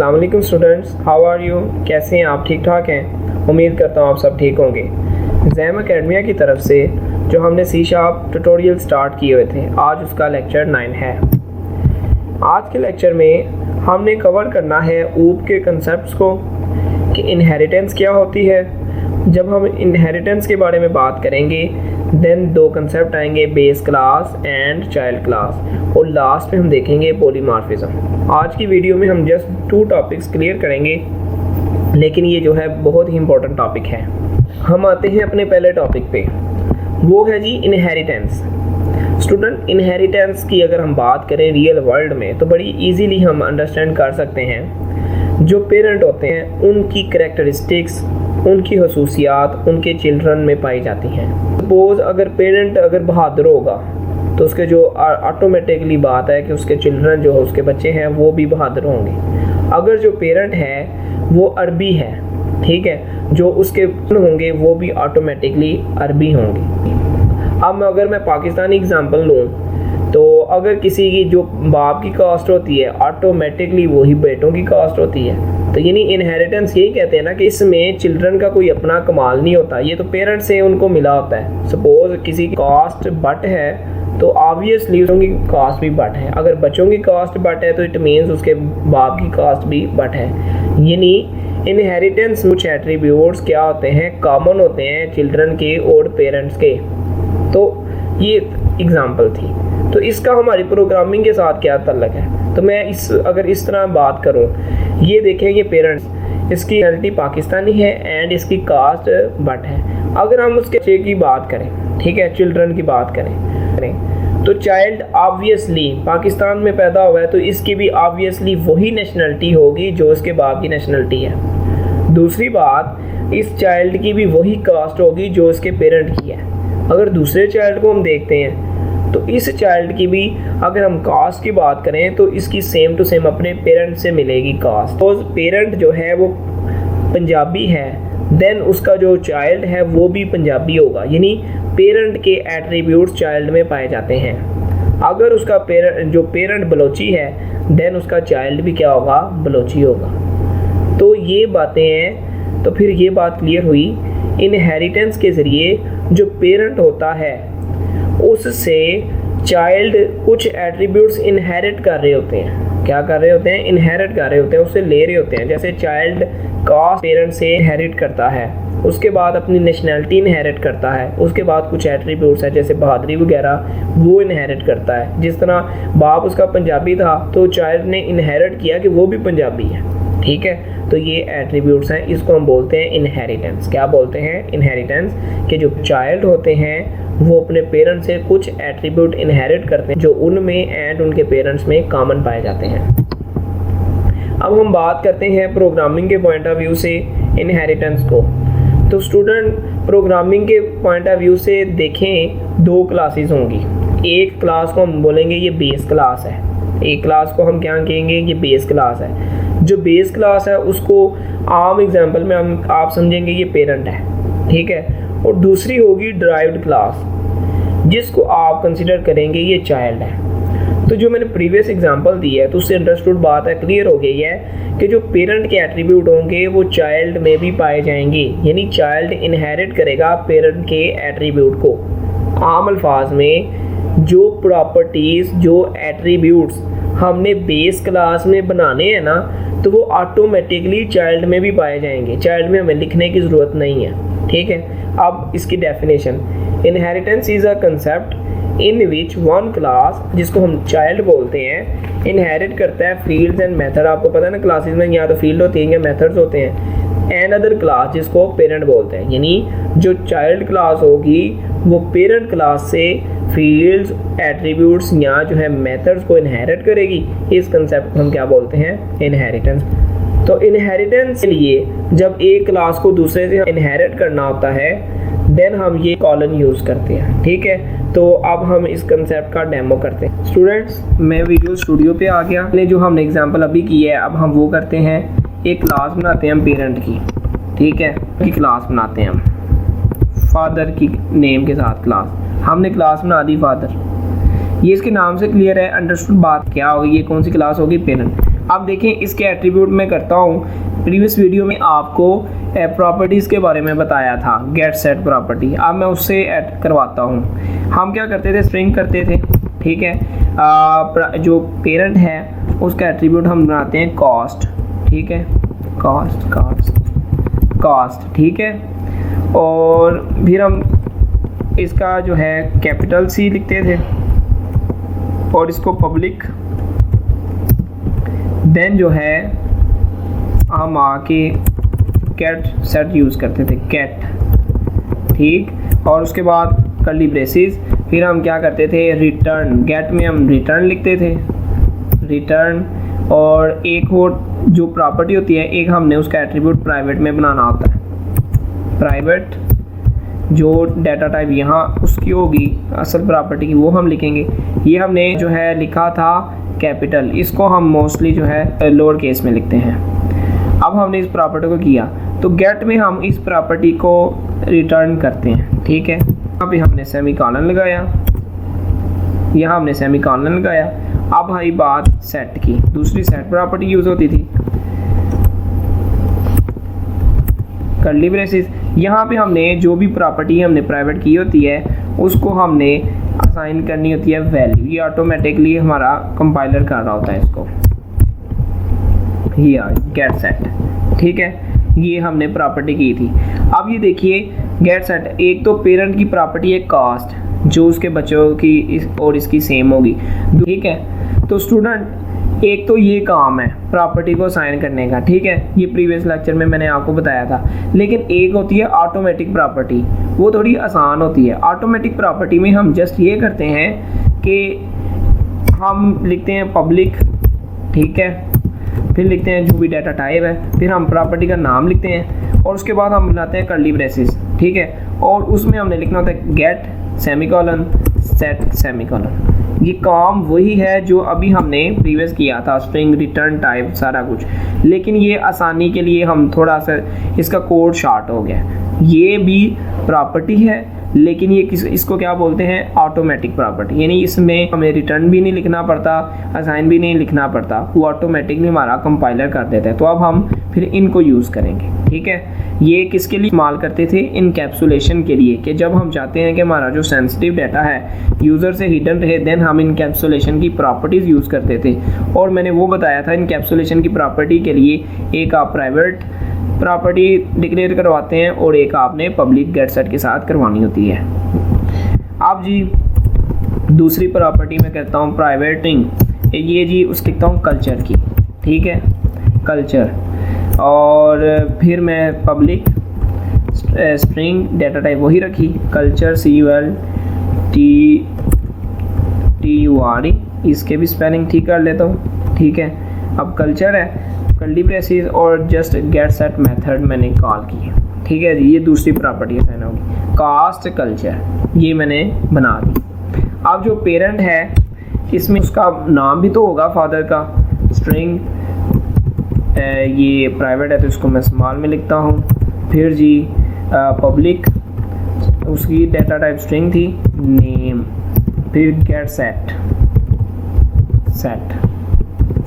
अस्सलाम वालेकुम students, how are you? कैसे हैं आप? ठीक ठाक हैं? उम्मीद करता हूँ आप सब ठीक होंगे। जैम एकेडमिया की तरफ से जो हमने सी शार्प ट्यूटोरियल स्टार्ट किए हुए थे, आज उसका लेक्चर 9 है। आज के लेक्चर में हमने कवर करना है ऊप के कंसेप्ट्स को कि इनहेरिटेंस क्या होती है। जब हम इनहेरिटेंस के बारे में बात करेंगे देन दो कंसेप्ट आएंगे, base class and child class, और लास्ट में हम देखेंगे पॉलीमॉर्फिज्म। आज की वीडियो में हम जस्ट 2 टॉपिक्स क्लियर करेंगे, लेकिन ये जो है बहुत ही इंपॉर्टेंट टॉपिक है। हम आते हैं अपने पहले टॉपिक पे, वो है जी इनहेरिटेंस। स्टूडेंट, इनहेरिटेंस की अगर हम बात करें रियल वर्ल्ड में तो बड़ी इजीली हम अंडरस्टैंड कर सकते हैं। जो पेरेंट होते हैं उनकी करैक्टरिस्टिक्स, उनकी खसूसियात उनके चिल्ड्रन में पाई जाती हैं। सपोज अगर पेरेंट अगर बहादुर होगा तो उसके जो ऑटोमेटिकली बात है कि उसके चिल्ड्रन जो उसके बच्चे हैं वो भी बहादुर होंगे। अगर जो पेरेंट है वो अरबी है, ठीक है, जो उसके होंगे वो भी ऑटोमेटिकली अरबी होंगे। अब अगर मैं पाकिस्तानी एग्जांपल लूँ तो अगर किसी की जो बाप की कास्ट होती है ऑटोमेटिकली वही बेटों की कास्ट होती है। तो यानी इनहेरिटेंस यही कहते हैं ना कि इसमें चिल्ड्रन का कोई अपना कमाल नहीं होता, ये तो पेरेंट्स से उनको मिला होता है। सपोज किसी की कास्ट बट है तो ऑब्वियसली उनकी कास्ट भी बट है। अगर बच्चों की कास्ट बट है तो इट मीन्स उसके बाप की कास्ट भी बट है। यानी इनहेरिटेंस कुछ एट्रीब्यूट्स क्या होते हैं, कॉमन होते हैं चिल्ड्रन के और पेरेंट्स के। तो ये एग्जांपल थी। तो इसका हमारी प्रोग्रामिंग के साथ क्या ताल्लुक है? तो मैं अगर इस तरह बात करूं, ये देखें ये पेरेंट्स, इसकी नेशनलिटी पाकिस्तानी है एंड इसकी कास्ट बट है। अगर हम उसके बच्चे की बात करें, ठीक है, चिल्ड्रन की बात करें तो चाइल्ड ऑब्वियसली पाकिस्तान में पैदा हुआ है तो इसकी भी ऑब्वियसली वही नेशनलिटी होगी जो इसके बाप की नेशनलिटी है। दूसरी बात, इस चाइल्ड की भी वही कास्ट होगी जो इसके पेरेंट की है। अगर दूसरे चाइल्ड को हम देखते हैं तो इस चाइल्ड की भी अगर हम कास्ट की बात करें तो इसकी सेम टू सेम अपने पेरेंट से मिलेगी कास्ट। तो पेरेंट जो है वो पंजाबी है देन उसका जो चाइल्ड है वो भी पंजाबी होगा। यानी पेरेंट के एट्रीब्यूट्स चाइल्ड में पाए जाते हैं। अगर उसका पेरेंट बलोची है देन उसका चाइल्ड भी क्या होगा, बलोची होगा। तो ये बातें हैं। तो फिर ये बात क्लियर हुई, इनहेरिटेंस के ज़रिए जो पेरेंट होता है उससे चाइल्ड कुछ एट्रीब्यूट्स इनहेरिट कर रहे होते हैं। क्या कर रहे होते हैं? इनहेरिट कर रहे होते हैं, उससे ले रहे होते हैं। जैसे चाइल्ड कास्ट पेरेंट से इनहेरिट करता है, उसके बाद अपनी नेशनलिटी इनहेरिट करता है, उसके बाद कुछ एट्रीब्यूट्स है जैसे बहादुरी वगैरह वो इनहेरिट करता है। जिस तरह बाप उसका पंजाबी था तो चाइल्ड ने इनहेरिट किया कि वो भी पंजाबी है, ठीक है। तो ये एट्रीब्यूट्स हैं, इसको हम बोलते हैं इनहेरिटेंस। क्या बोलते हैं? इनहेरिटेंस। कि जो चाइल्ड होते हैं वो अपने पेरेंट्स से कुछ एट्रीब्यूट इनहेरिट करते हैं जो उनमें एंड उनके पेरेंट्स में कॉमन पाए जाते हैं। अब हम बात करते हैं प्रोग्रामिंग के पॉइंट ऑफ व्यू से इनहेरिटेंस को। तो स्टूडेंट, प्रोग्रामिंग के पॉइंट ऑफ व्यू से देखें 2 क्लासेस होंगी। एक क्लास को हम बोलेंगे ये बेस क्लास है, एक क्लास को हम क्या कहेंगे, ये बेस क्लास है। जो बेस क्लास है उसको आम एग्जांपल में हम आप समझेंगे ये पेरेंट है, ठीक है। और दूसरी होगी ड्राइव्ड क्लास जिसको आप कंसिडर करेंगे ये चाइल्ड है। तो जो मैंने प्रीवियस एग्जांपल दी है तो उससे अंडरस्टूड बात है, क्लियर हो गई है कि जो पेरेंट के एट्रीब्यूट होंगे वो चाइल्ड में भी पाए जाएंगे। यानी चाइल्ड इनहेरिट करेगा पेरेंट के एट्रीब्यूट को। आम अल्फाज में जो प्रॉपर्टीज़, जो एट्रीब्यूट्स हमने बेस क्लास में बनाने हैं ना तो वो ऑटोमेटिकली चाइल्ड में भी पाए जाएंगे। चाइल्ड में हमें लिखने की ज़रूरत नहीं है, ठीक है। अब इसकी definition, inheritance is a concept in which one class, जिसको हम चाइल्ड बोलते हैं, इनहेरिट करता है फील्ड्स एंड मेथड। आपको पता है ना क्लासेस में या तो फील्ड होती हैं या मेथड्स होते हैं। एंड अदर क्लास जिसको पेरेंट बोलते हैं। यानी जो चाइल्ड क्लास होगी वो पेरेंट क्लास से फील्ड्स, एट्रीब्यूट्स या जो है मेथड्स को इनहेरिट करेगी। इस कंसेप्ट को हम क्या बोलते हैं? इनहेरिटेंस। तो इनहेरिटेंस के लिए जब एक क्लास को दूसरे से इनहेरिट करना होता है देन हम ये कॉलन यूज़ करते हैं, ठीक है। तो अब हम इस कंसेप्ट का डेमो करते हैं। स्टूडेंट्स, मैं विजुअल स्टूडियो पे आ गया। जो हमने एग्जांपल अभी की है अब हम वो करते हैं, एक क्लास बनाते हैं हम पेरेंट की, ठीक है, की क्लास बनाते हैं हम फादर की नेम के साथ क्लास। हमने क्लास बना दी फादर, ये इसके नाम से क्लियर है, अंडरस्टूड बात क्या होगी, ये कौन सी क्लास होगी? पेरेंट। अब देखें इसके एट्रीब्यूट मैं करता हूँ। प्रीवियस वीडियो में आपको प्रॉपर्टीज़ के बारे में बताया था, गेट सेट प्रॉपर्टी। अब मैं उससे ऐड करवाता हूँ। हम क्या करते थे, स्ट्रिंग करते थे, ठीक है। जो पेरेंट है उसका एट्रीब्यूट हम बनाते हैं कॉस्ट, ठीक है, कॉस्ट, ठीक है। और फिर हम इसका जो है कैपिटल सी लिखते थे और इसको पब्लिक, देन जो है हम आके गेट सेट यूज़ करते थे, गेट, ठीक। और उसके बाद कर्ली ब्रेसेस, फिर हम क्या करते थे, रिटर्न, गेट में हम रिटर्न लिखते थे, रिटर्न। और एक और जो प्रॉपर्टी होती है, एक हमने उसका एट्रीब्यूट प्राइवेट में बनाना होता है, प्राइवेट जो डाटा टाइप यहाँ उसकी होगी असल प्रॉपर्टी की, वो हम लिखेंगे। ये हमने जो है लिखा था कैपिटल, इसको हम मोस्टली जो है लोअर केस में लिखते हैं। अब हमने इस प्रॉपर्टी को किया तो गेट में हम इस प्रॉपर्टी को रिटर्न करते हैं, ठीक है। यहाँ पे हमने सेमीकोलन लगाया, यहाँ हमने सेमीकोलन लगाया। अब आई बात सेट की, दूसरी सेट प्रॉपर्टी यूज़ होती थी, कर्ली ब्रेसेस। यहाँ पे हमने जो भी प्रॉपर्टी हमने प्राइवेट की होती है उसको हमने असाइन करनी होती है वैल्यू। ये ऑटोमेटिकली हमारा कंपाइलर कर रहा होता है इसको, ये गेट सेट, ठीक है। ये हमने प्रॉपर्टी की थी। अब ये देखिए गेट सेट, एक तो पेरेंट की प्रॉपर्टी है कास्ट जो उसके बच्चों की और इसकी सेम होगी, ठीक है। तो स्टूडेंट एक तो ये काम है प्रॉपर्टी को असाइन करने का, ठीक है, ये प्रीवियस लेक्चर में मैंने आपको बताया था। लेकिन एक होती है ऑटोमेटिक प्रॉपर्टी, वो थोड़ी आसान होती है। ऑटोमेटिक प्रॉपर्टी में हम जस्ट ये करते हैं कि हम लिखते हैं पब्लिक, ठीक है, फिर लिखते हैं जो भी डाटा टाइप है, फिर हम प्रॉपर्टी का नाम लिखते हैं और उसके बाद हम बनाते हैं कर्ली ब्रेसेस, ठीक है। और उसमें हमने लिखना होता है गेट सेमीकोलन सेट सेमीकोलन। ये काम वही है जो अभी हमने प्रीवियस किया था, स्ट्रिंग, रिटर्न टाइप, सारा कुछ। लेकिन ये आसानी के लिए हम थोड़ा सा इसका कोड शॉर्ट हो गया। ये भी प्रॉपर्टी है लेकिन ये इसको क्या बोलते हैं, ऑटोमेटिक प्रॉपर्टी। यानी इसमें हमें रिटर्न भी नहीं लिखना पड़ता, असाइन भी नहीं लिखना पड़ता, वो ऑटोमेटिकली हमारा कंपाइलर कर देता है। तो अब हम फिर इनको यूज़ करेंगे, ठीक है। ये किसके लिए इस्तेमाल करते थे, इनकैप्सुलेशन के लिए, कि जब हम चाहते हैं कि हमारा जो सेंसिटिव डाटा है यूज़र से हिडन रहे, देन हम इनकैप्सुलेशन की प्रॉपर्टीज़ यूज़ करते थे। और मैंने वो बताया था इनकैप्सुलेशन की प्रॉपर्टी के लिए एक आप प्राइवेट प्रॉपर्टी डिक्लेयर करवाते हैं और एक आपने पब्लिक गेट सेट के साथ करवानी होती है। अब जी दूसरी प्रॉपर्टी में करता हूँ प्राइवेट स्ट्रिंग, ये जी उस लिखता हूँ कल्चर की, ठीक है, कल्चर। और फिर मैं पब्लिक स्ट्रिंग डाटा टाइप वही रखी, कल्चर, CULTURE, इसके भी स्पेलिंग ठीक कर लेता हूँ, ठीक है। अब कल्चर है, कर्ली ब्रेसेस और जस्ट गेट सेट मेथड मैंने कॉल की, ठीक है जी। ये दूसरी प्रॉपर्टी असाइन होगी, कास्ट कल्चर, ये मैंने बना दी। अब जो पेरेंट है इसमें उसका नाम भी तो होगा फादर का, स्ट्रिंग, ये प्राइवेट है तो इसको मैं स्मॉल में लिखता हूँ। फिर जी पब्लिक, उसकी डाटा टाइप स्ट्रिंग थी, नेम, फिर गेट सेट,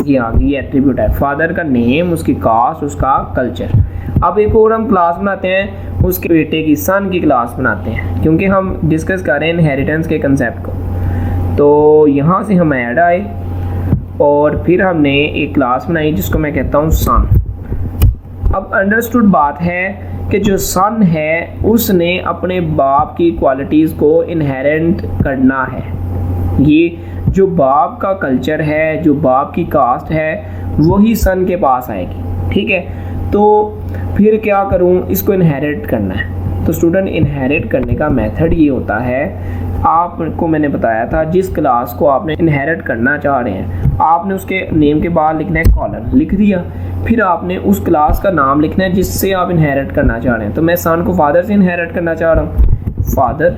ये आ गई एट्रीब्यूट है, फादर का नेम, उसकी कास्ट, उसका कल्चर। अब एक और हम क्लास बनाते हैं, उसके बेटे की, सन की क्लास बनाते हैं, क्योंकि हम डिस्कस कर रहे हैं इनहेरिटेंस के कंसेप्ट को। तो यहाँ से हम ऐड आए और फिर हमने एक क्लास बनाई जिसको मैं कहता हूँ सन। अब अंडरस्टूड बात है कि जो सन है उसने अपने बाप की क्वालिटीज़ को इनहेरेंट करना है। ये जो बाप का कल्चर है, जो बाप की कास्ट है, वही सन के पास आएगी, ठीक है। तो फिर क्या करूं, इसको इनहेरिट करना है। तो स्टूडेंट इनहेरिट करने का मेथड ये होता है, आपको मैंने बताया था जिस क्लास को आपने इनहेरिट करना चाह रहे हैं, आपने उसके नेम के बाद लिखना है कॉलन, लिख दिया। फिर आपने उस क्लास का नाम लिखना है जिससे आप इनहेरिट करना चाह रहे हैं। तो मैं सन को फादर से इनहेरिट करना चाह रहा हूँ, फादर।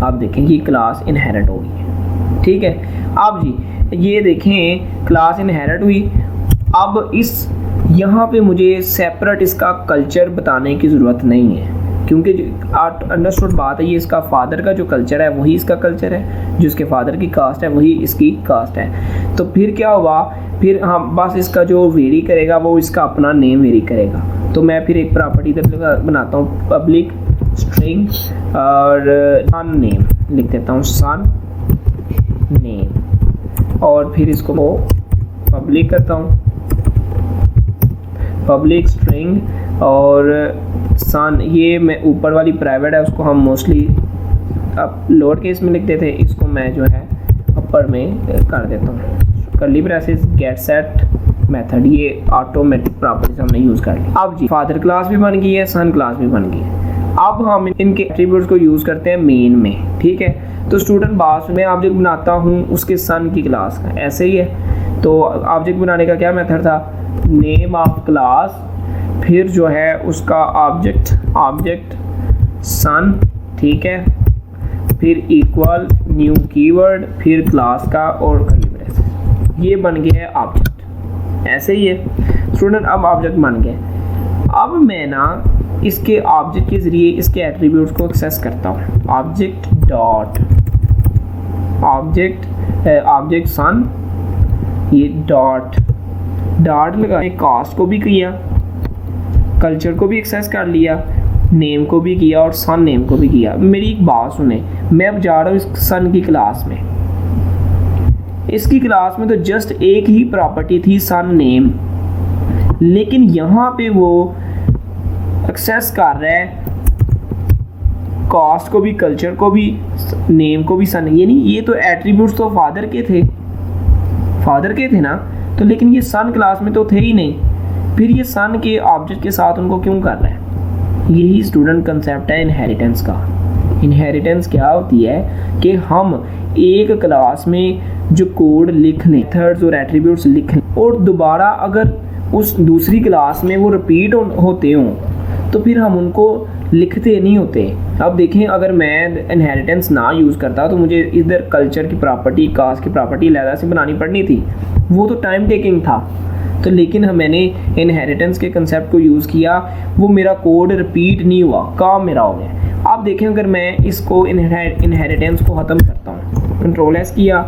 आप देखेंगे क्लास इनहेरिट हो गई है, ठीक है। अब जी ये देखें क्लास इनहेरिट हुई। अब इस यहाँ पे मुझे सेपरेट इसका कल्चर बताने की ज़रूरत नहीं है, क्योंकि अंडरस्टूड बात है, ये इसका फादर का जो कल्चर है वही इसका कल्चर है, जो इसके फादर की कास्ट है वही इसकी कास्ट है। तो फिर क्या हुआ, फिर हम बस इसका जो वेरी करेगा वो इसका अपना नेम वेरी करेगा। तो मैं फिर एक प्रॉपर्टी इधर बनाता हूँ, पब्लिक स्ट्रिंग और सन नेम लिख देता हूँ, सन नेम, और फिर इसको पब्लिक करता हूँ, पब्लिक स्ट्रिंग और सन। ये मैं ऊपर वाली प्राइवेट है उसको हम मोस्टली अब लोअर केस में लिख देते हैं, इसको मैं जो है अपर में कर देता हूँ, curly braces get set method. ये ऑटोमेटिक प्रॉपर्टीज हमने यूज़ कर ली। अब जी फादर क्लास भी बन गई है, सन क्लास भी बन गई है। अब हम इनके एट्रीब्यूट्स को यूज़ करते हैं मेन में, ठीक है। तो स्टूडेंट बास में ऑब्जेक्ट बनाता हूँ उसके सन की क्लास का, ऐसे ही है। तो ऑब्जेक्ट बनाने का क्या मेथड था, नेम ऑफ क्लास, फिर जो है उसका ऑब्जेक्ट सन, ठीक है, फिर इक्वल न्यू कीवर्ड, फिर क्लास का और कर्ली ब्रेसेस। ये बन गया है ऑब्जेक्ट, ऐसे ही है स्टूडेंट। अब ऑब्जेक्ट बन गए। अब मैं ना इसके ऑब्जेक्ट के ज़रिए इसके एट्रीब्यूट्स को एक्सेस करता हूँ। ऑब्जेक्ट डॉट ऑब्जेक्ट सन, ये डॉट लगा, कास्ट को भी किया, कल्चर को भी एक्सेस कर लिया, नेम को भी किया और सन नेम को भी किया। मेरी एक बात सुने, मैं अब जा रहा हूँ इस सन की क्लास में। इसकी क्लास में तो जस्ट एक ही प्रॉपर्टी थी सन नेम, लेकिन यहाँ पे वो एक्सेस कर रहा है कास्ट को भी, कल्चर को भी, नेम को भी, सन। यानी ये तो एट्रीब्यूट्स तो फादर के थे ना, तो लेकिन ये सन क्लास में तो थे ही नहीं। फिर ये सन के ऑब्जेक्ट के साथ उनको क्यों कर रहा है? यही स्टूडेंट कंसेप्ट है इनहेरिटेंस का। इनहेरिटेंस क्या होती है कि हम एक क्लास में जो कोड लिख लें, मेथड्स और एट्रीब्यूट्स लिख लें, और दोबारा अगर उस दूसरी क्लास में वो रिपीट होते हों तो फिर हम उनको लिखते नहीं होते। अब देखें, अगर मैं इनहेरिटेंस ना यूज़ करता तो मुझे इधर कल्चर की प्रॉपर्टी, कास्ट की प्रॉपर्टी अलग से बनानी पड़नी थी, वो तो टाइम टेकिंग था। तो लेकिन मैंने इनहेरिटेंस के कंसेप्ट को यूज़ किया, वो मेरा कोड रिपीट नहीं हुआ, काम मेरा हो गया। आप देखें, अगर मैं इसको इनहेरिटेंस को ख़त्म करता हूँ, कंट्रोल एस किया,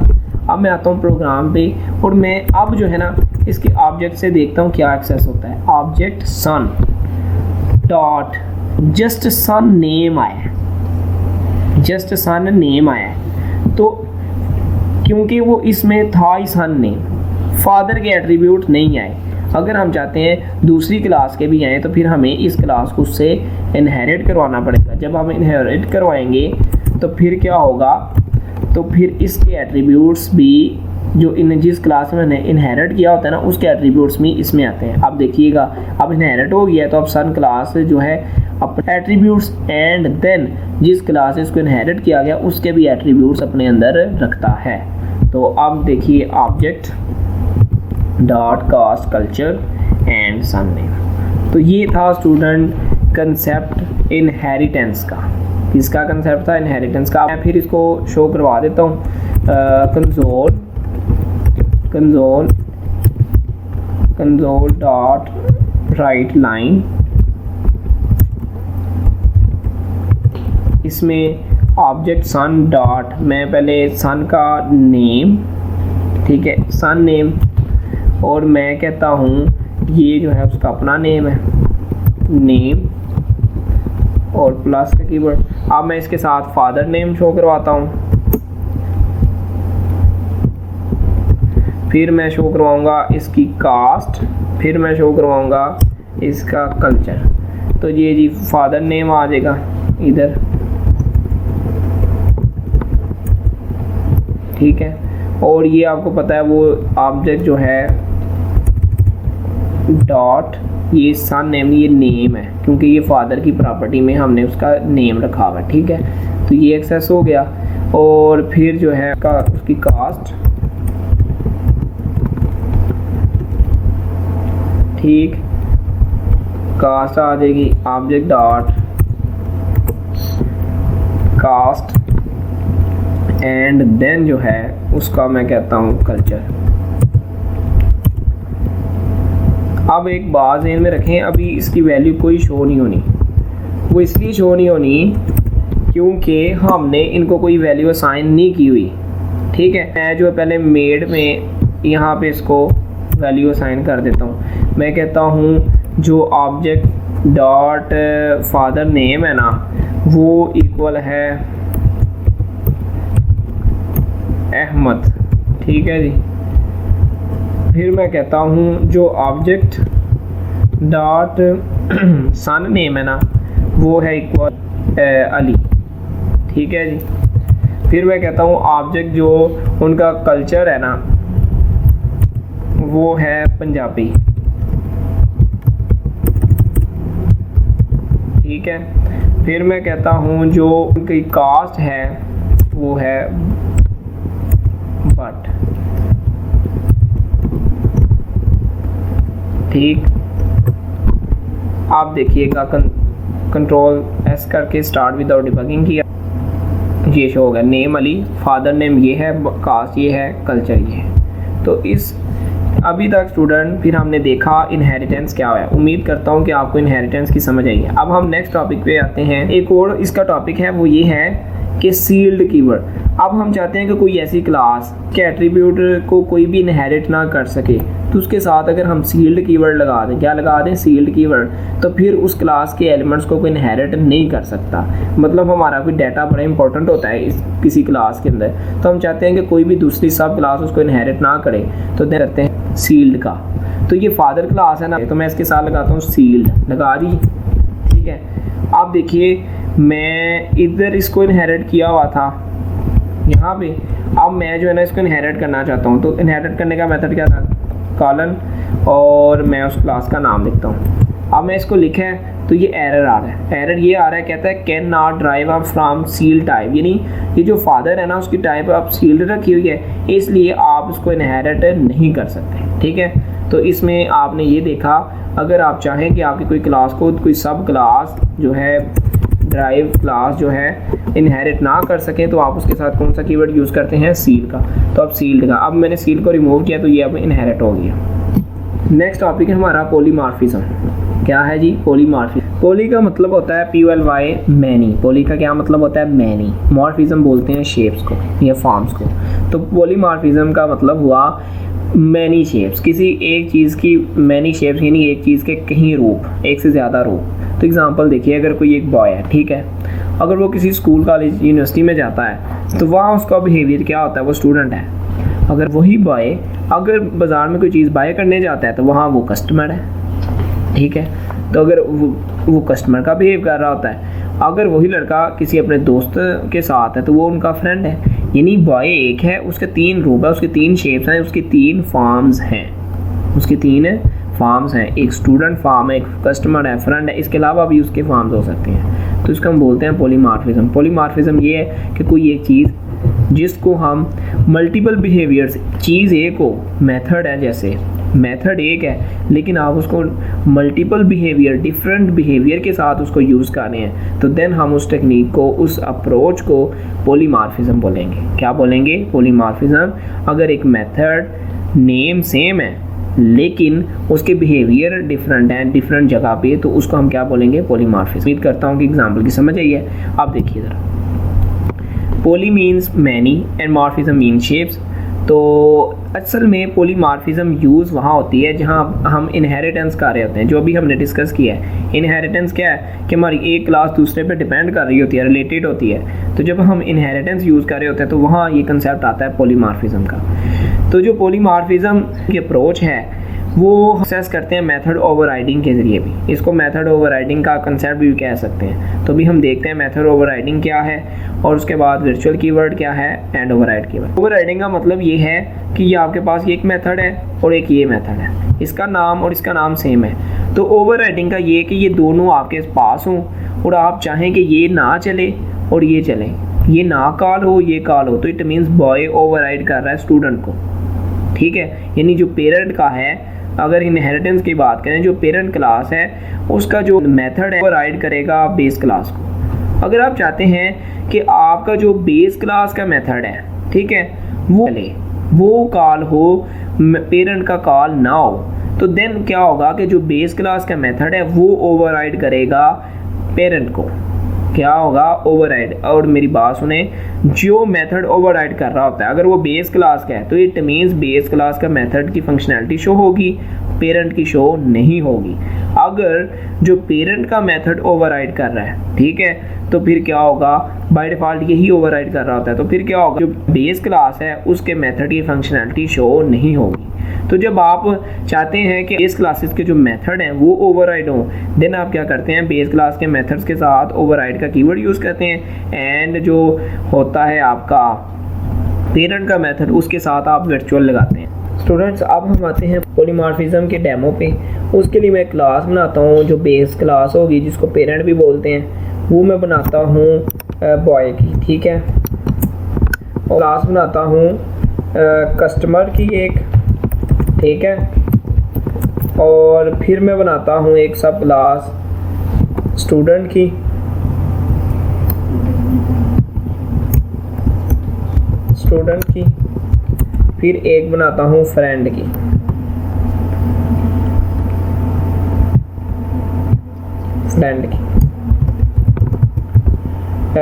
अब मैं आता हूँ प्रोग्राम पे और मैं अब जो है ना इसके ऑब्जेक्ट से देखता हूँ क्या एक्सेस होता है। ऑब्जेक्ट सन डॉट जस्ट सन नेम आया, जस्ट सन नेम आया, तो क्योंकि वो इसमें था ही सन नेम, फादर के एट्रीब्यूट नहीं आए। अगर हम चाहते हैं दूसरी क्लास के भी आए तो फिर हमें इस क्लास को उससे इनहेरिट करवाना पड़ेगा। जब हम इनहेरिट करवाएंगे तो फिर क्या होगा, तो फिर इसके एट्रीब्यूट्स भी जो जिस क्लास में मैंने इनहेरिट किया होता है ना, उसके एट्रीब्यूट्स भी इसमें आते हैं। अब देखिएगा, अब इनहेरिट हो गया तो अब सन क्लास जो है अपने एट्रीब्यूट्स एंड देन जिस क्लास इसको इनहेरिट किया गया उसके भी एट्रीब्यूट्स अपने अंदर रखता है। तो अब देखिए object dot caste culture and son name. तो ये था स्टूडेंट कंसेप्ट इनहेरिटेंस का। किसका कंसेप्ट था? इनहेरिटेंस का। मैं फिर इसको शो करवा देता हूँ। कंसोल डॉट राइट लाइन, इसमें ऑब्जेक्ट सन डॉट, मैं पहले सन का नेम, ठीक है, सन नेम, और मैं कहता हूँ ये जो है उसका अपना नेम है, नेम और प्लस का कीवर्ड। अब मैं इसके साथ फादर नेम शो करवाता हूँ, फिर मैं शो करवाऊँगा इसकी कास्ट, फिर मैं शो करवाऊँगा इसका कल्चर। तो ये जी फादर नेम आ जाएगा इधर, ठीक है। और ये आपको पता है वो ऑब्जेक्ट जो है डॉट, ये सन नेम, ये नेम है क्योंकि ये फादर की प्रॉपर्टी में हमने उसका नेम रखा हुआ है, ठीक है। तो ये एक्सेस हो गया। और फिर जो है उसकी कास्ट, ठीक, कास्ट आ जाएगी object dot caste and then जो है उसका मैं कहता हूँ कल्चर। अब एक बात ध्यान में रखें, अभी इसकी वैल्यू कोई शो नहीं होनी, वो इसलिए शो नहीं होनी क्योंकि हमने इनको कोई वैल्यू असाइन नहीं की हुई। ठीक है, मैं जो पहले मेड में यहाँ पे इसको वैल्यू असाइन कर देता हूँ। मैं कहता हूँ जो ऑब्जेक्ट डॉट फादर नेम है ना वो इक्वल है अहमद। ठीक है जी। फिर मैं कहता हूँ जो ऑब्जेक्ट डॉट सन नेम है ना वो है इक्वल अली। ठीक है जी। फिर मैं कहता हूँ ऑब्जेक्ट जो उनका कल्चर है ना वो है पंजाबी। ठीक है। फिर मैं कहता हूँ जो उनकी कास्ट है वो है भट्ट। ठीक, आप देखिएगा कंट्रोल एस करके स्टार्ट विदाउट डिबगिंग किया, ये शो होगा नेम अली, फादर नेम ये है, कास्ट ये है, कल्चर ये है। तो इस अभी तक स्टूडेंट फिर हमने देखा इनहेरिटेंस क्या है। उम्मीद करता हूँ कि आपको इनहेरिटेंस की समझ आई है। अब हम नेक्स्ट टॉपिक पे आते हैं। एक और इसका टॉपिक है वो ये है कि सील्ड कीवर्ड। अब हम चाहते हैं कि कोई ऐसी क्लास के एट्रीब्यूट को कोई भी इनहेरिट ना कर सके, तो उसके साथ अगर हम सील्ड कीवर्ड लगा दें, क्या लगा दें, सील्ड कीवर्ड, तो फिर उस क्लास के एलिमेंट्स को कोई इनहेरिट नहीं कर सकता। मतलब हमारा कोई डाटा बड़ा इंपॉर्टेंट होता है इस किसी क्लास के अंदर, तो हम चाहते हैं कि कोई भी दूसरी सब क्लास उसको इनहेरिट ना करे, तो दे रखते हैं सील्ड का। तो ये फादर क्लास है ना, तो मैं इसके साथ लगाता हूँ सील्ड, लगा दी। ठीक है। आप देखिए मैं इधर इसको इनहेरिट किया हुआ था यहाँ पे, अब मैं जो है ना इसको इनहेरिट करना चाहता हूँ, तो इनहेरिट करने का मेथड क्या था, कॉलन, और मैं उस क्लास का नाम लिखता हूँ। अब मैं इसको लिखा है तो ये एरर आ रहा है। एरर ये आ रहा है, कहता है can not drive up from sealed type, यानी ये जो फादर है ना उसकी टाइप आप सील्ड रखी हुई है, इसलिए आप उसको इनहेरिट नहीं कर सकते। ठीक है। तो इसमें आपने ये देखा, अगर आप चाहें कि आपकी कोई क्लास को कोई सब क्लास जो है ड्राइव क्लास जो है इनहेरिट ना कर सके, तो आप उसके साथ कौन सा कीवर्ड यूज़ करते हैं, सील का। तो अब सील्ड का, अब मैंने सील को रिमूव किया तो ये अब इनहेरिट हो गया। नेक्स्ट टॉपिक है हमारा पॉलीमॉर्फिज्म। क्या है जी, पॉलीमॉर्फिज्म। पॉली का मतलब होता है POLY मैनी। पॉली का क्या मतलब होता है, मैनी। मॉर्फिज्म बोलते हैं शेप्स को या फॉर्म्स को। तो पॉलीमॉर्फिज्म का मतलब हुआ मैनी शेप्स, किसी एक चीज़ की मैनी शेप्स, यानी एक चीज़ के कहीं रूप, एक से ज़्यादा रूप। तो एग्जांपल देखिए, अगर कोई एक बॉय है, ठीक है, अगर वो किसी स्कूल कॉलेज यूनिवर्सिटी में जाता है तो वहाँ उसका बिहेवियर क्या होता है, वो स्टूडेंट है। अगर वही बॉय अगर बाज़ार में कोई चीज़ बाय करने जाता है तो वहाँ वो कस्टमर है। ठीक है। तो अगर वो कस्टमर का बिहेव कर रहा होता है, अगर वही लड़का किसी अपने दोस्त के साथ है तो वो उनका फ्रेंड है। यानी बॉय एक है, उसके 3 रूप है, उसके 3 शेप्स हैं, उसके 3 फॉर्म्स हैं, उसके 3 फॉर्म्स हैं। एक स्टूडेंट फॉर्म है, एक कस्टमर है, फ्रेंड है, इसके अलावा भी उसके फॉर्म्स हो सकते हैं। तो इसको हम बोलते हैं पॉलीमॉर्फिज्म। पॉलीमॉर्फिज्म ये है कि कोई एक चीज़ जिसको हम मल्टीपल बिहेवियर्स, चीज़ एक हो, मेथड है, जैसे मेथड एक है लेकिन आप उसको मल्टीपल बिहेवियर, डिफरेंट बिहेवियर के साथ उसको यूज़ कर रहे हैं, तो देन हम उस टेक्निक को, उस अप्रोच को पॉलीमॉर्फिज्म बोलेंगे। क्या बोलेंगे, पॉलीमॉर्फिज्म। अगर एक मेथड नेम सेम है लेकिन उसके बिहेवियर डिफरेंट हैं डिफरेंट जगह पे, तो उसको हम क्या बोलेंगे, पॉलीमॉर्फिज्म। उम्मीद करता हूँ कि एग्जाम्पल की समझ आई है। आप देखिए ज़रा, poly means many and morphism means shapes. तो असल में पॉलीमॉर्फिज्म यूज़ वहाँ होती है जहाँ हम इनहेरिटेंस कर रहे होते हैं, जो अभी हमने डिस्कस किया है। इनहेरिटेंस क्या है कि हमारी एक क्लास दूसरे पे डिपेंड कर रही होती है, रिलेटेड होती है। तो जब हम इनहेरिटेंस यूज़ कर रहे होते हैं तो वहाँ ये कंसेप्ट आता है पॉलीमॉर्फिज्म का। तो जो पॉलीमॉर्फिज्म की अप्रोच है वो एक्सेस करते हैं मेथड ओवरराइडिंग के ज़रिए भी। इसको मेथड ओवरराइडिंग का कंसेप्ट भी कह सकते हैं। तो भी हम देखते हैं मेथड ओवरराइडिंग क्या है और उसके बाद वर्चुअल कीवर्ड क्या है एंड ओवरराइड कीवर्ड। ओवरराइडिंग का मतलब ये है कि ये आपके पास एक मेथड है और एक ये मेथड है, इसका नाम और इसका नाम सेम है। तो ओवरराइडिंग का ये कि ये दोनों आपके पास हों और आप चाहें कि ये ना चले और ये चले, ये ना कॉल हो ये कॉल हो, तो इट मीन्स बॉय ओवरराइड कर रहा है स्टूडेंट को। ठीक है। यानी जो पेरेंट का है, अगर इनहेरिटेंस की बात करें, जो पेरेंट क्लास है उसका जो मेथड है वो राइड करेगा बेस क्लास को। अगर आप चाहते हैं कि आपका जो बेस क्लास का मेथड है, ठीक है, वो कॉल हो, पेरेंट का कॉल ना हो, तो देन क्या होगा कि जो बेस क्लास का मेथड है वो ओवरराइड करेगा पेरेंट को क्या होगा, ओवरराइड। और मेरी बात सुने, जो मेथड ओवरराइड कर रहा होता है अगर वो बेस क्लास का है तो इट मीन्स बेस क्लास का मेथड की फंक्शनैलिटी शो होगी, पेरेंट की शो नहीं होगी। अगर जो पेरेंट का मेथड ओवरराइड कर रहा है, ठीक है, तो फिर क्या होगा, बाय डिफ़ॉल्ट यही ओवरराइड कर रहा होता है, तो फिर क्या होगा, जो बेस क्लास है उसके मेथड की फंक्शनैलिटी शो नहीं होगी। तो जब आप चाहते हैं कि बेस क्लासेस के जो मेथड हैं वो ओवरराइड हों, देन आप क्या करते हैं, बेस क्लास के मेथड्स के साथ ओवरराइड का कीवर्ड यूज़ करते हैं, एंड जो होता है आपका पेरेंट का मेथड उसके साथ आप वर्चुअल लगाते हैं। स्टूडेंट्स, अब हम आते हैं पॉलीमॉर्फिज्म के डेमो पे। उसके लिए मैं क्लास बनाता हूँ जो बेस क्लास होगी, जिसको पेरेंट भी बोलते हैं, वो मैं बनाता हूँ बॉय की, ठीक है। और क्लास बनाता हूँ कस्टमर की एक, ठीक है। और फिर मैं बनाता हूँ एक सब क्लास स्टूडेंट की, फिर एक बनाता हूँ फ्रेंड की,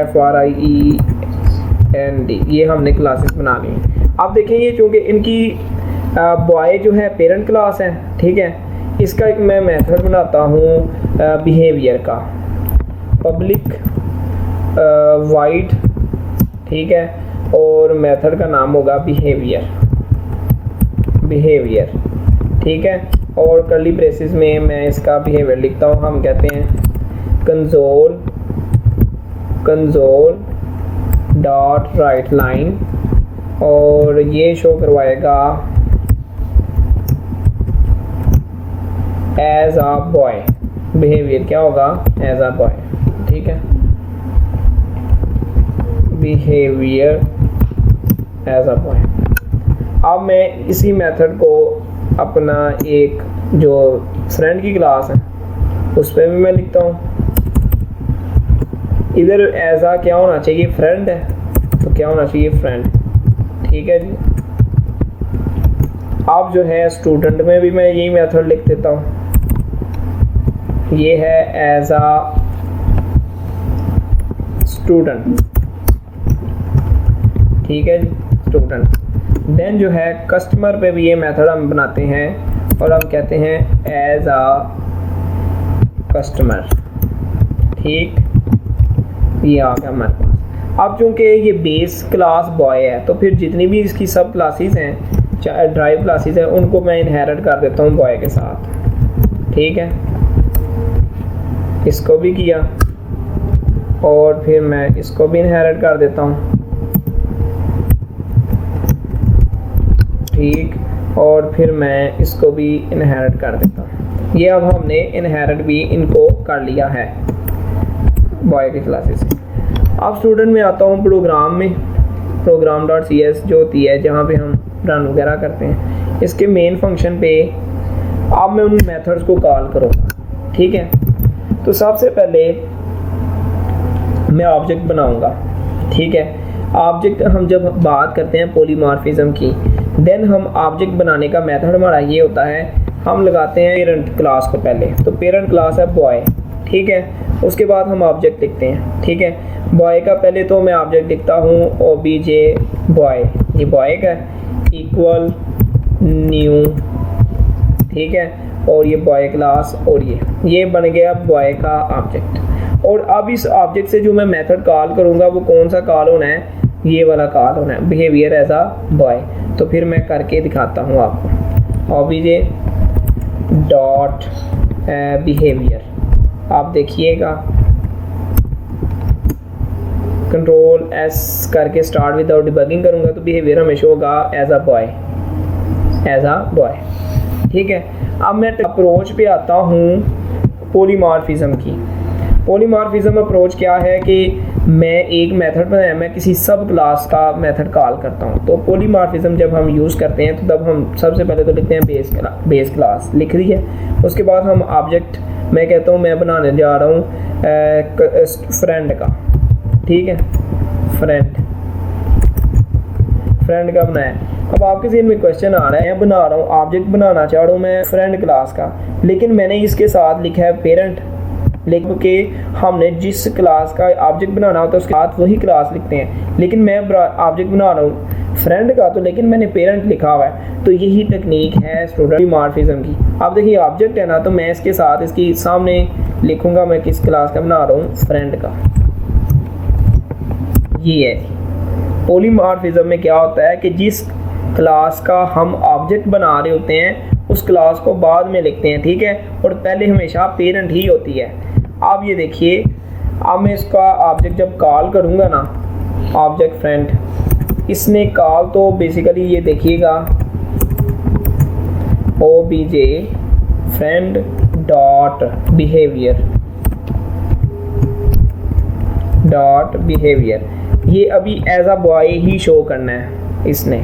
FRIEND, ये हमने क्लासेस बना ली। अब देखें, ये चूँकि इनकी बॉय जो है पेरेंट क्लास है, ठीक है, इसका एक मैं मेथड बनाता हूँ बिहेवियर का, पब्लिक वाइड, ठीक है, और मेथड का नाम होगा बिहेवियर, ठीक है। और कर्ली ब्रेसेस में मैं इसका बिहेवियर लिखता हूँ, हम कहते हैं कंसोल डॉट राइट लाइन, और ये शो करवाएगा एज अ बॉय, बिहेवियर क्या होगा, एज अ बॉय, ठीक है, बिहेवियर एज अ बॉय। अब मैं इसी मेथड को अपना एक जो फ्रेंड की क्लास है उस पर भी मैं लिखता हूँ। इधर एज आ क्या होना चाहिए, फ्रेंड है तो क्या होना चाहिए, फ्रेंड, ठीक है जी। अब जो है स्टूडेंट में भी मैं यही मेथड लिख देता हूँ, ये है एज आ स्टूडेंट, ठीक है जी, स्टूडेंट। देन जो है कस्टमर पे भी ये मेथड हम बनाते हैं और हम कहते हैं एज आ कस्टमर, ठीक, ये आ गया हमारे पास। अब चूंकि ये बेस क्लास बॉय है तो फिर जितनी भी इसकी सब क्लासेस हैं, चाहे ड्राइव क्लासेस हैं, उनको मैं इनहेरिट कर देता हूँ बॉय के साथ, ठीक है। इसको भी किया और फिर मैं इसको भी इनहेरिट कर देता हूँ, ठीक, और फिर मैं इसको भी इनहेरिट कर देता हूँ। ये अब हमने इनहेरिट भी इनको कर लिया है बॉय की क्लासेस से। अब स्टूडेंट में आता हूँ प्रोग्राम में, program.cs जो होती है जहाँ पे हम रन वगैरह करते हैं। इसके मेन फंक्शन पे अब मैं उन मेथड्स को कॉल करूँगा, ठीक है। तो सबसे पहले मैं ऑब्जेक्ट बनाऊँगा, ठीक है। ऑब्जेक्ट हम जब बात करते हैं पॉलीमॉर्फिज्म की, देन हम ऑब्जेक्ट बनाने का मेथड हमारा ये होता है, हम लगाते हैं पेरेंट क्लास को पहले, तो पेरेंट क्लास है बॉय, ठीक है। उसके बाद हम ऑब्जेक्ट लिखते हैं, ठीक है। बॉय का पहले तो मैं ऑब्जेक्ट लिखता हूँ obj बॉय, ये बॉय का इक्वल न्यू, ठीक है, और ये बॉय क्लास, और ये बन गया बॉय का ऑब्जेक्ट। और अब इस ऑब्जेक्ट से जो मैं मेथड कॉल करूँगा वो कौन सा कॉल होना है, ये वाला कॉल होना है, बिहेवियर एज अ बॉय। तो फिर मैं करके दिखाता हूँ आपको, obj डॉट बिहेवियर, आप देखिएगा कंट्रोल S करके स्टार्ट विदाउट डिबगिंग करूँगा तो बिहेवियर हमेशा होगा एज अ बॉय, ठीक है। अब मैं अप्रोच पे आता हूँ पॉलीमॉर्फिज्म की। पॉलीमॉर्फिज्म अप्रोच क्या है कि मैं एक मेथड बनाया, मैं किसी सब क्लास का मेथड कॉल करता हूँ। तो पॉलीमॉर्फिज्म जब हम यूज़ करते हैं तो तब हम सबसे पहले तो लिखते हैं बेस क्लास, लिख दी है। उसके बाद हम ऑब्जेक्ट, मैं कहता हूँ मैं बनाने जा रहा हूँ फ्रेंड का, ठीक है, फ्रेंड का बनाया। अब आपके ज़हन में क्वेश्चन आ रहा है, मैं बना रहा हूँ ऑब्जेक्ट बनाना चाह रहा हूँ मैं फ्रेंड क्लास का, लेकिन मैंने इसके साथ लिखा है पेरेंट, लेकिन कि हमने जिस क्लास का ऑब्जेक्ट बनाना होता है उसके साथ वही क्लास लिखते हैं, लेकिन मैं ऑब्जेक्ट बना रहा हूँ फ्रेंड का, तो लेकिन मैंने पेरेंट लिखा हुआ है। तो यही टेक्निक है स्टूडेंट पॉलीमॉर्फिज्म की। अब देखिए ऑब्जेक्ट है ना, तो मैं इसके साथ इसकी सामने लिखूंगा मैं किस क्लास का बना रहा हूँ, फ्रेंड का। ये है पॉलीमॉर्फिज्म में क्या होता है कि जिस क्लास का हम ऑब्जेक्ट बना रहे होते हैं उस क्लास को बाद में लिखते हैं, ठीक है, और पहले हमेशा पेरेंट ही होती है। अब ये देखिए, अब मैं इसका ऑब्जेक्ट जब कॉल करूँगा ना, ऑब्जेक्ट फ्रेंड, इसने कॉल तो बेसिकली ये देखिएगा obj फ्रेंड डॉट बिहेवियर, ये अभी एज अ बॉय ही शो करना है इसने।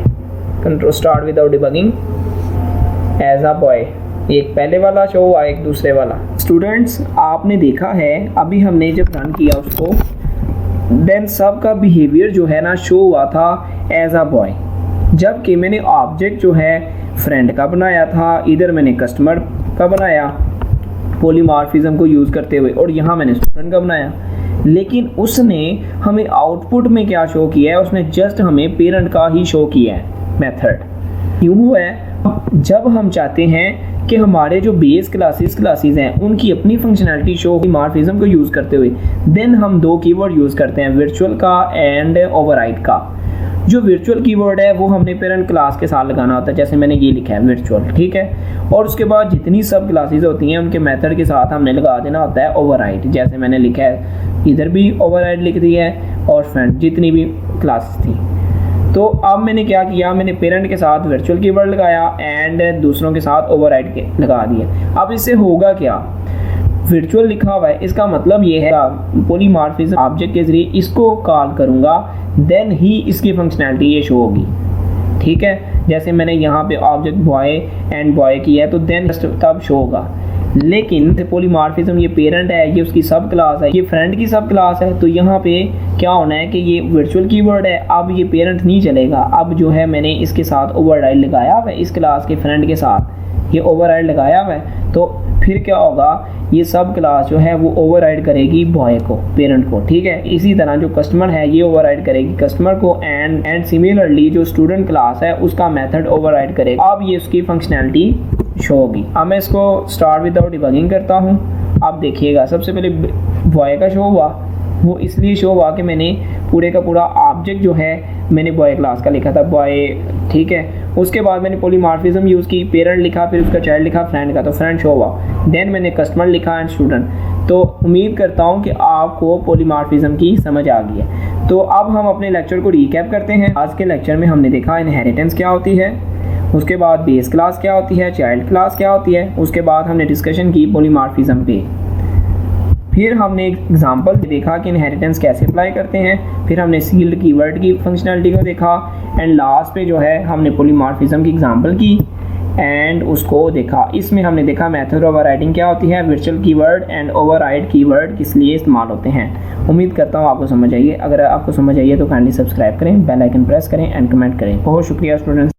Control start without debugging as a boy, एक पहले वाला शो हुआ, एक दूसरे वाला। स्टूडेंट्स आपने देखा है अभी हमने जब रन किया उसको, देन सब का बिहेवियर जो है ना शो हुआ था एज अ बॉय, जबकि मैंने ऑब्जेक्ट जो है फ्रेंड का बनाया था, इधर मैंने कस्टमर का बनाया पॉलीमॉर्फिज्म को यूज़ करते हुए, और यहाँ मैंने स्टूडेंट का बनाया। लेकिन उसने हमें आउटपुट में क्या शो किया है, उसने जस्ट हमें पेरेंट का ही शो किया है मेथड। क्यों हुआ है? जब हम चाहते हैं कि हमारे जो बेस क्लासेस हैं उनकी अपनी फंक्शनैलिटी शो पॉलीमॉर्फिज्म को यूज़ करते हुए, देन हम दो कीवर्ड यूज़ करते हैं, वर्चुअल का एंड ओवरराइड का। जो वर्चुअल कीवर्ड है वो हमने पेरेंट क्लास के साथ लगाना होता है, जैसे मैंने ये लिखा है वर्चुअल, ठीक है, और उसके बाद जितनी सब क्लासेस होती हैं उनके मेथड के साथ हमने लगा देना होता है ओवरराइड, जैसे मैंने लिखा है इधर भी ओवरराइड लिख दी है, और फ्रेंड जितनी भी क्लासेस थी। तो अब मैंने क्या किया, मैंने पेरेंट के साथ वर्चुअल कीवर्ड लगाया एंड दूसरों के साथ ओवरराइड के लगा दिया। अब इससे होगा क्या, वर्चुअल लिखा हुआ है, इसका मतलब ये है पॉलीमॉर्फिज्म ऑब्जेक्ट के जरिए इसको कॉल करूंगा, देन ही इसकी फंक्शनैलिटी ये शो होगी, ठीक है। जैसे मैंने यहाँ पे ऑब्जेक्ट बॉय एंड बॉय किया है तो देन तब शो होगा। लेकिन पॉलीमॉर्फिज्म ये पेरेंट है, ये उसकी सब क्लास है, ये फ्रेंड की सब क्लास है, तो यहाँ पे क्या होना है कि ये वर्चुअल कीवर्ड है, अब ये पेरेंट नहीं चलेगा। अब जो है मैंने इसके साथ ओवरराइड लगाया हुआ है, इस क्लास के फ्रेंड के साथ ये ओवरराइड लगाया हुआ है, तो फिर क्या होगा, ये सब क्लास जो है वो ओवरराइड करेगी बॉय को, पेरेंट को, ठीक है। इसी तरह जो कस्टमर है ये ओवरराइड करेगी कस्टमर को, एंड सिमिलरली जो स्टूडेंट क्लास है उसका मेथड ओवरराइड करेगा। अब ये उसकी फंक्शनैलिटी शो होगी। अब मैं इसको स्टार्ट विदाउट डिबगिंग करता हूँ। अब देखिएगा सबसे पहले बॉय का शो हुआ, वो इसलिए शो हुआ कि मैंने पूरे का पूरा ऑब्जेक्ट जो है मैंने बॉय क्लास का लिखा था बॉय, ठीक है। उसके बाद मैंने पॉलीमॉर्फिज्म यूज़ की, पेरेंट लिखा, फिर उसका चाइल्ड लिखा फ्रेंड का, तो फ्रेंड शो हुआ। देन मैंने कस्टमर लिखा एंड स्टूडेंट। तो उम्मीद करता हूँ कि आपको पॉलीमॉर्फिज्म की समझ आ गई है। तो अब हम अपने लेक्चर को रिकैप करते हैं। आज के लेक्चर में हमने देखा इनहेरिटेंस क्या होती है, उसके बाद बेस क्लास क्या होती है, चाइल्ड क्लास क्या होती है, उसके बाद हमने डिस्कशन की पॉलीमॉर्फिज्म पे, फिर हमने एक एग्जांपल देखा कि इनहेरिटेंस कैसे अप्लाई करते हैं, फिर हमने सील्ड कीवर्ड की फंक्शनैलिटी को देखा, एंड लास्ट पे जो है हमने पॉलीमॉर्फिज्म की एग्जांपल की एंड उसको देखा। इसमें हमने देखा मेथड ओवरराइडिंग क्या होती है, virtual keyword and override keyword किस लिए इस्तेमाल होते हैं। उम्मीद करता हूँ आपको समझ आइए। अगर आपको समझ आइए तो काइंडली सब्सक्राइब करें, बेल आइकन प्रेस करें एंड कमेंट करें। बहुत शुक्रिया स्टूडेंट्स।